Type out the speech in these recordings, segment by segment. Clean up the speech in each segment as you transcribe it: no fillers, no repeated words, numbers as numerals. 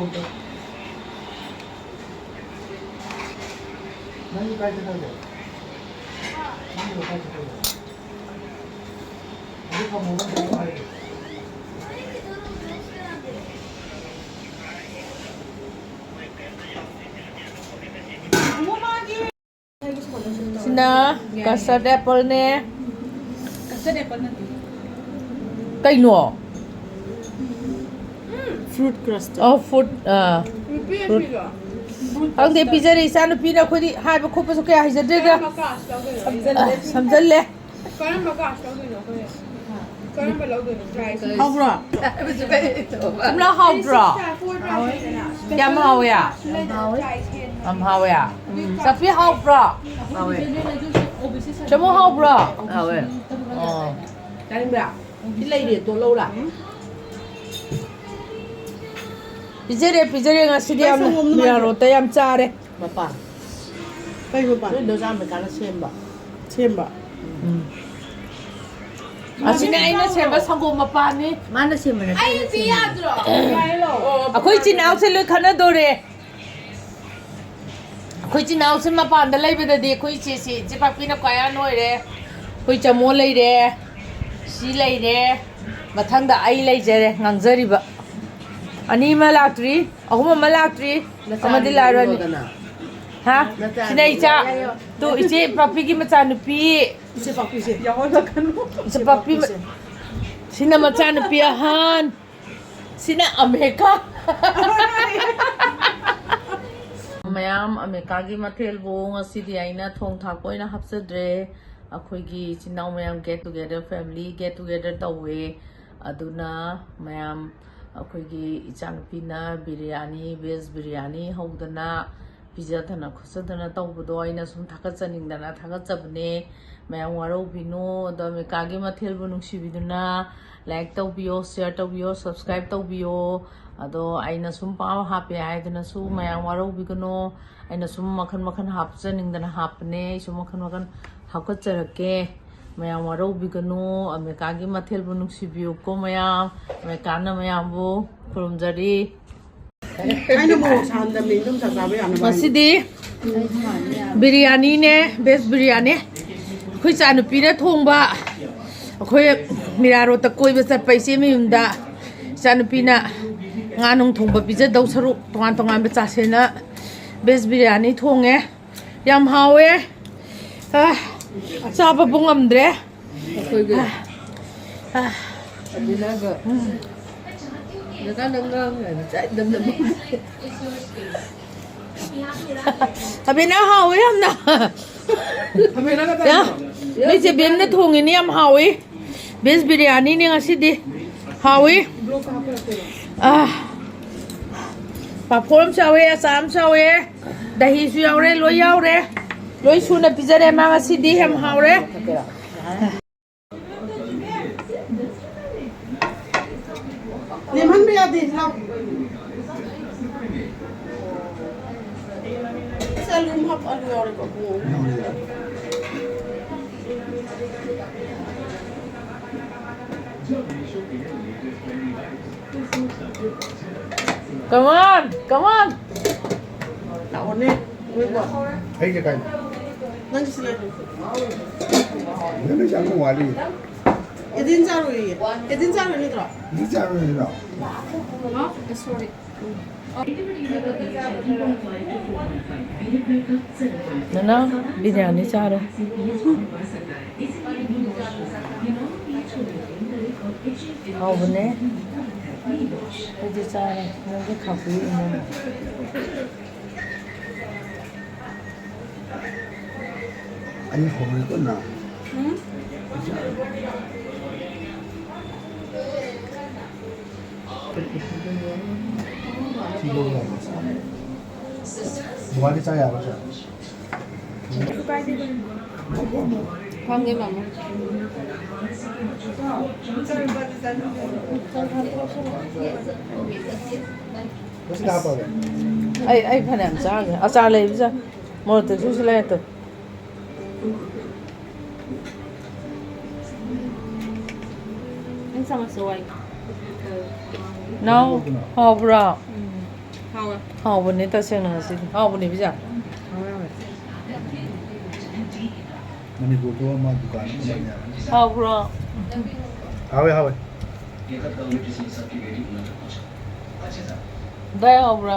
何書いてたんだよ。何を書いてたんだよ。僕はもう何も書いてる。Sina, custard apple nè. Custard apple na to. Cây nọ. Fruit crust. Oh, fruit. Fruit. Ang di pizza rin sana pina ko di hai ba ko pa so kaya hisa dega. Samjal le. Karan baga asal tu nak kaya. Karan balau tu dry. How bra? Samla how bra. Yam how ya. Am how ya. Safi how bra. Chamo how bra. How ya. Oh. Cái bra. Cái lấy để tôi lâu là. Pizza rin nga si Diam na. Miyaro tayam tsare. Mapa. Cái mapa. Cái đồ ra mình cả là xem ba. Xem ba. Asina ay na siya ba sanggo mapani? Mana xem mà. Ay biar tu. Biar lo. Ako'y chinaw sa lukana dore. Ako'y chinaw sa mapanda lay ba dadi ako'y si papina kaya no re. Ako'y chamo lay re. Si lay re. Mathangda ay lay jere ngangjari ba. Ani malaktri, ako malaktri. Amadi laro ni. Ha? Sinay cha. Tu ichi papi ki machanupi. Ise papi ise. Yawan na kanu. Sa papi sina machanupi ahan. Sina Amerika. Mayam Amerikagi mathel bo ngasidi aina thong thak oina hapsadre akhoigi chinaw mayam get together family get together tawe aduna mayam akhoigi ichangpina biryani veg biryani howdana pizza thana khosadana tawbodo aina sum thakachaningdana thakachabne mayam waro bino do Amerikagi mathel bo nungsibiduna like tawbiyo share tawbiyo subscribe tawbiyo ado aina sum paw happy aidana su mayang waro bigano aina sum makhan hapchaning dana hapne sum makhan hakacharake mayang waro bigano Amerikagi mathel bu nungsibiyo ko mayam Amerikana mayam bu kurumjari Aina mo sa handa min dum sasabi ano ba? masidi biryani ne best biryani khoi chanu pina thongba khoi miraro ta koi ba chat paise mi yumda chanu pina nganong thongba pizza dau saru tongan ba chasena best biryani thonge yam hawe chaba bungamdre Khoi ge. Đi ra vợ. Người ta nâng nâng rồi chạy đâm đâm. Abina hawe yamna Kami na ka ya tayo. ni je ben na thongi ni yam hawe best biryani ni ngasidi hawe paphom chawe asam chawe dahi su yaure loi su na pizza re ma ngasidi hem haure Liman biya di lau. Salum hap alu yore ko bu. come on Nào nè. Quên bỏ. Thấy cái cảnh. Nang sila. Nó chẳng có ngoài đi. Edin jaru ye. Edin jaru ni tra. Đi ra rồi đó. Sorry. nana biryani cha re hau bane cha re nang ka khapi mo Anh không có nào. Mua đi chơi à bây giờ? Panggil mama. Có gì đâu vậy? ai phanam cha ge acha le bisa mo te su le to Ini sama sesuai. no hau bra 好啊， 하오버니 따생나 하시디 하오버니 비자 好呀， Manipur तो हमारा दुकान है बढ़िया 하오브라 हावे हावे 다이 하오브라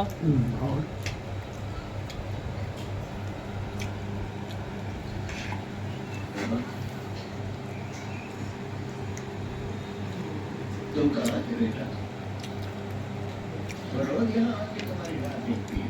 हावे तो कहा कि बेटा रोज यहाँ आके तुम्हारी बात देखती